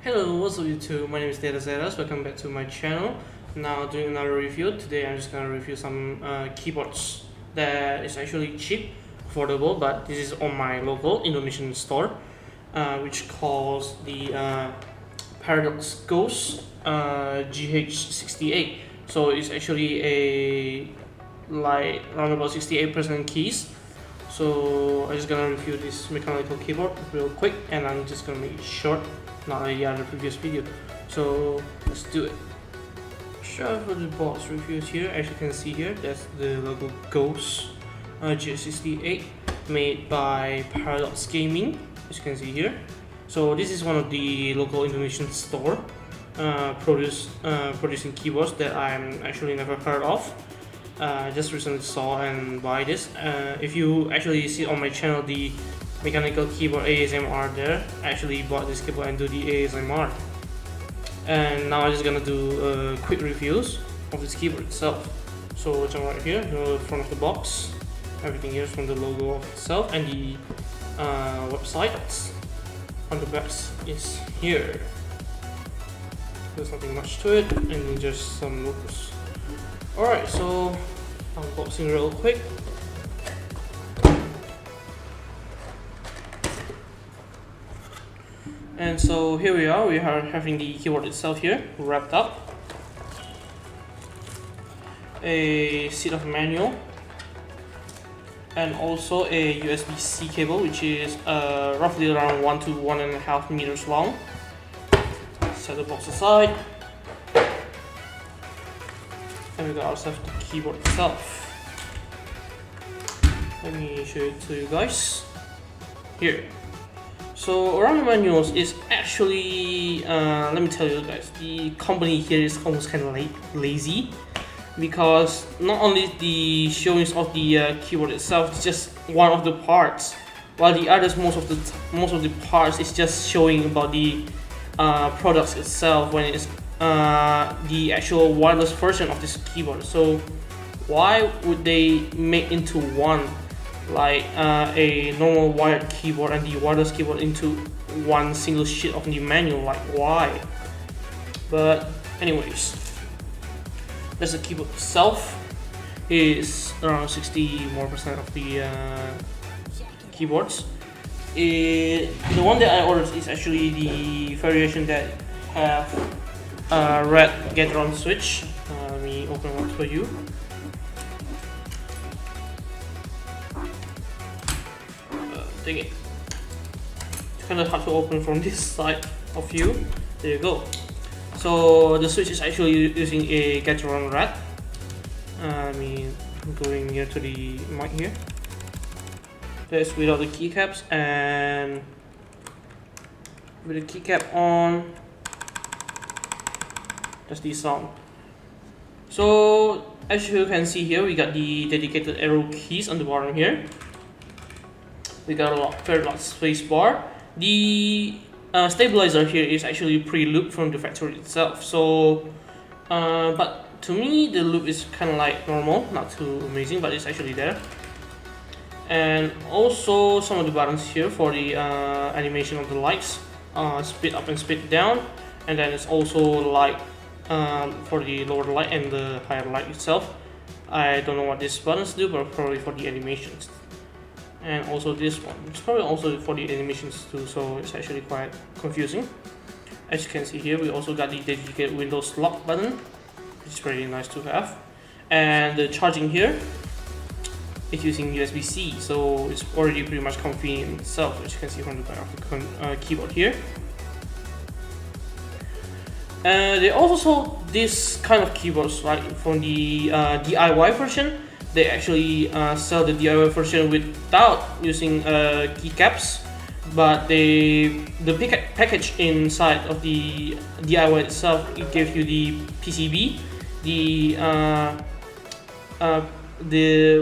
Hello, what's up YouTube? My name is DataZetas. Welcome back to my channel. Now doing another review. Today I'm just gonna review some keyboards that is actually cheap, affordable, but this is on my local Indonesian store, which calls the Paradox Ghost GH68. So it's actually a around about 68% keys. So I'm just gonna review this mechanical keyboard real quick, and I'm just gonna make it short, not like the other previous video. So let's do it. Start for the box reviews here. As you can see here, that's the logo Ghost GH68, made by Paradox Gaming, as you can see here. So this is one of the local Indonesian store producing keyboards that I'm actually never heard of. Just recently saw and buy this. If you actually see on my channel the mechanical keyboard ASMR there, I actually bought this keyboard and do the ASMR. And now I'm just gonna do quick reviews of this keyboard itself. So jump right here, the front of the box. Everything here is from the logo of itself, and the website on the back is here. There's nothing much to it, and just some logos. Alright, so unboxing real quick. And so here we are having the keyboard itself here, wrapped up. A sheet of manual. And also a USB-C cable, which is roughly around 1 to 1.5 meters long. Set the box aside. And we got ourselves the keyboard itself. Let me show it to you guys. Here. So around the manuals is actually, let me tell you guys, the company here is almost kind of lazy, because not only the showings of the keyboard itself is just one of the parts, while the others most of the parts is just showing about the products itself when it's the actual wireless version of this keyboard. So why would they make into one, like a normal wired keyboard and the wireless keyboard into one single sheet of the manual? Like, why? But anyways, that's the keyboard itself. Is around 60% more of the keyboards. The one that I ordered is actually the variation that have red get around switch. Let me open one for you. Dang it. It's kind of hard to open from this side of view. There you go. So the switch is actually using a get around red. I'm going near to the mic here. That's without the keycaps, and with the keycap on, that's the sound. So as you can see here, we got the dedicated arrow keys on the bottom here. We got a very large space bar. The stabilizer here is actually pre-looped from the factory itself. So, but to me the loop is kind of like normal, not too amazing, but it's actually there. And also some of the buttons here for the animation of the lights, speed up and speed down, and then it's also light for the lower light and the higher light itself. I don't know what these buttons do, but probably for the animations. And also this one, it's probably also for the animations too, so it's actually quite confusing. As you can see here, we also got the dedicated Windows lock button, which is pretty nice to have. And the charging here is using USB-C, so it's already pretty much convenient itself, as you can see from the back of the keyboard here. They also sold this kind of keyboards, right, from the DIY version. They actually sell the DIY version without using keycaps, but the package inside of the DIY itself, it gives you the PCB, the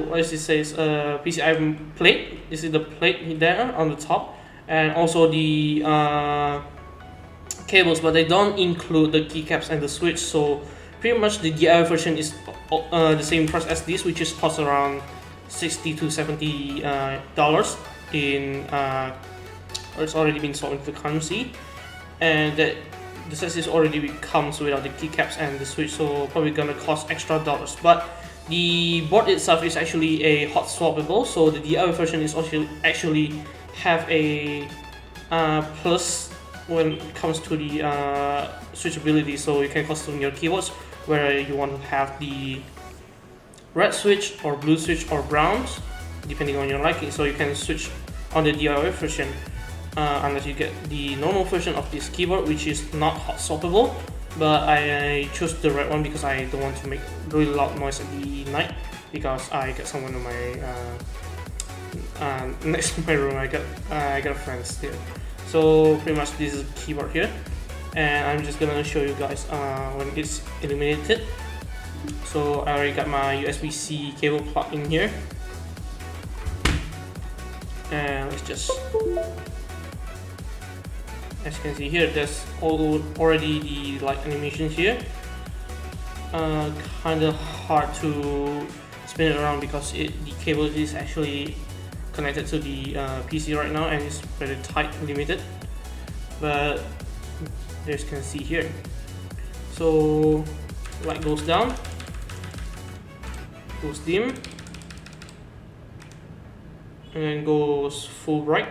what does it say? PCI plate. This is the plate there on the top, and also the cables, but they don't include the keycaps and the switch. So pretty much the DIY version is the same price as this, which is cost around $60 to $70 in, or it's already been sold into the currency. and that the set already comes without the keycaps and the switch, so probably gonna cost extra dollars. But the board itself is actually a hot swappable, so the DIY version is also actually have a plus when it comes to the switchability, so you can custom your keyboards where you want to have the red switch or blue switch or browns depending on your liking, so you can switch on the DIY version unless you get the normal version of this keyboard, which is not hot swappable. But I chose the red one because I don't want to make really loud noise at the night, because I got someone in my next to my room. I got friends here, so pretty much this is the keyboard here, and I'm just gonna show you guys when it's illuminated. So I already got my USB-C cable plug in here, and let's just, as you can see here, there's already the light animation here. Kind of hard to spin it around because the cable is actually connected to the PC right now, and it's very tight limited. But as you can see here, so light goes down, goes dim, and then goes full bright,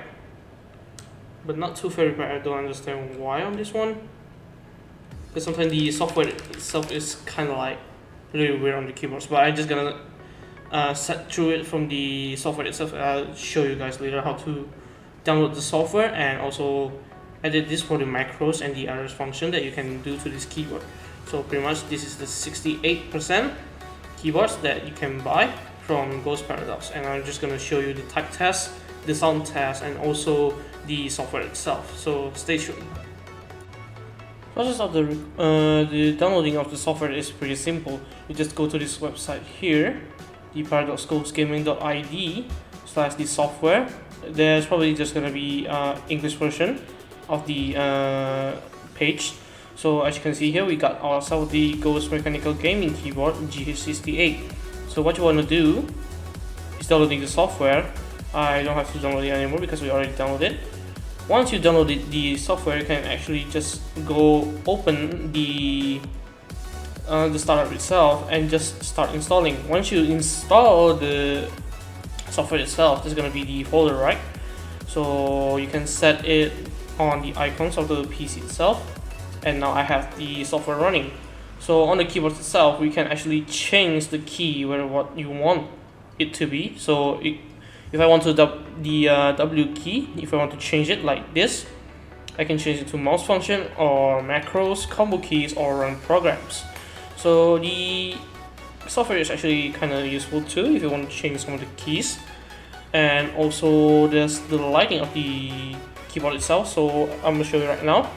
but not too very bright. I don't understand why on this one, because sometimes the software itself is kind of like really weird on the keyboards. But I'm just gonna set through it from the software itself. I'll show you guys later how to download the software, and also edit this for the macros and the errors function that you can do to this keyboard. So pretty much this is the 68% keyboards that you can buy from Ghost Paradox, and I'm just gonna show you the type test, the sound test, and also the software itself. So stay tuned. Process of the downloading of the software is pretty simple. You just go to this website here, the paradoxghostgaming.id/the software. There's probably just gonna be English version of the page. So as you can see here, we got ourselves the Ghost Mechanical Gaming Keyboard GH68. So what you want to do is downloading the software. I don't have to download it anymore because we already downloaded it. Once you download the software, you can actually just go open the startup itself and just start installing. Once you install the software itself, there's gonna be the folder, right? So you can set it on the icons of the PC itself, and now I have the software running. So on the keyboard itself, we can actually change the key where what you want it to be. So if I want to the W key, if I want to change it like this, I can change it to mouse function or macros, combo keys, or run programs. So the software is actually kind of useful too if you want to change some of the keys. And also there's the lighting of the keyboard itself. So I'm gonna show you right now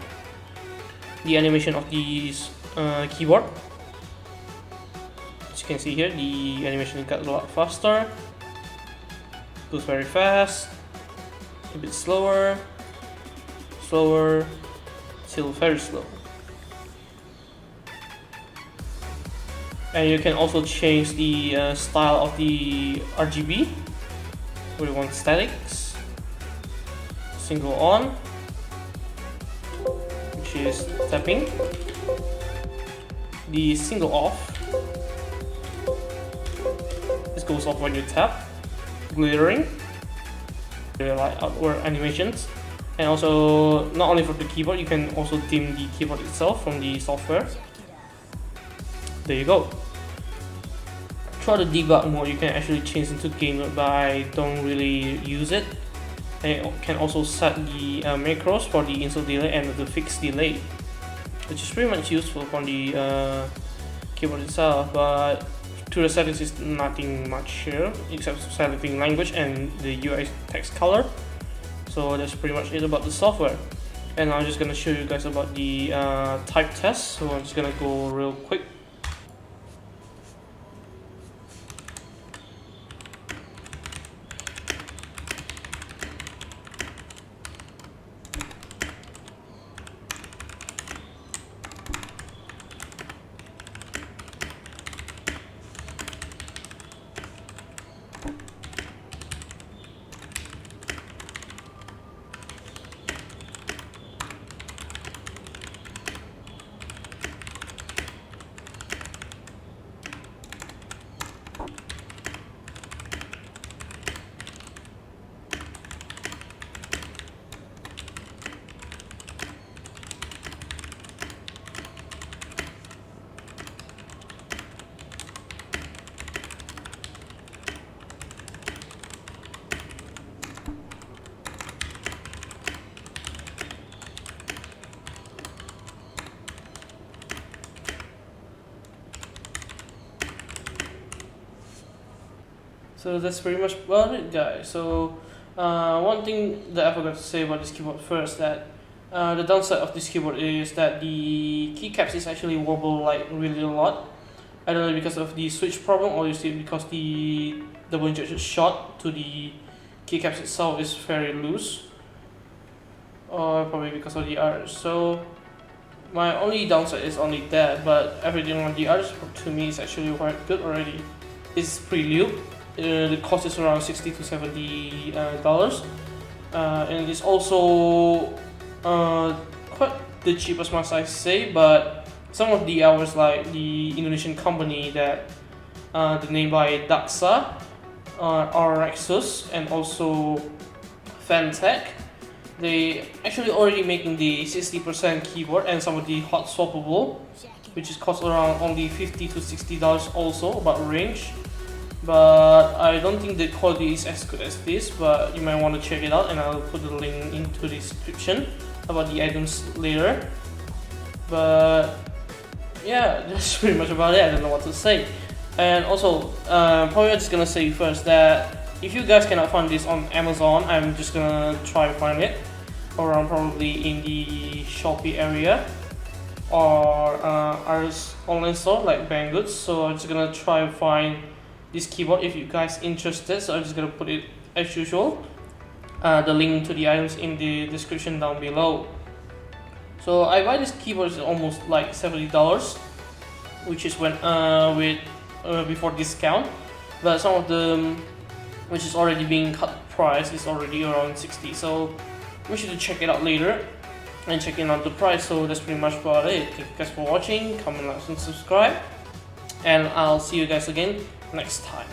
the animation of the keyboard. As you can see here, the animation got a lot faster, goes very fast, a bit slower, slower, still very slow. And you can also change the style of the RGB. We want statics, single on, which is tapping, the single off, this goes off when you tap, glittering, like outward animations. And also not only for the keyboard, you can also dim the keyboard itself from the software. There you go. Through the debug mode, you can actually change into game mode, but I don't really use it. And you can also set the macros for the install delay and the fixed delay, which is pretty much useful for the keyboard itself. But to the settings is nothing much here except selecting language and the UI text color. So that's pretty much it about the software. And I'm just gonna show you guys about the type test. So I'm just gonna go real quick. So that's pretty much about it, guys. So one thing that I forgot to say about this keyboard first, that the downside of this keyboard is that the keycaps is actually wobble like really a lot. I don't know because of the switch problem, or is it because the double injection shot to the keycaps itself is very loose, or probably because of the others. So my only downside is only that, but everything on the others to me is actually quite good already. It's pre-lubed. The cost is around $60 to $70, and it's also quite the cheapest, must I say. But some of the hours, like the Indonesian company that the name by Daksa, Rexus, and also Fantech, they actually already making the 60% keyboard and some of the hot swappable, which is cost around only $50 to $60 also, about range. But I don't think the quality is as good as this, but you might want to check it out, and I'll put the link into the description about the items later. But yeah, that's pretty much about it. I don't know what to say. And also, probably I'm just gonna say first that if you guys cannot find this on Amazon, I'm just gonna try to find it around, probably in the Shopee area or our online store like Banggood. So I'm just gonna try to find this keyboard if you guys interested. So I'm just gonna put it as usual, the link to the items in the description down below. So I buy this keyboard is almost like $70, which is when with before discount, but some of them which is already being cut price is already around 60. So make sure to check it out later and checking out the price. So that's pretty much about it. Thank you guys for watching. Comment, like, and subscribe, and I'll see you guys again next time.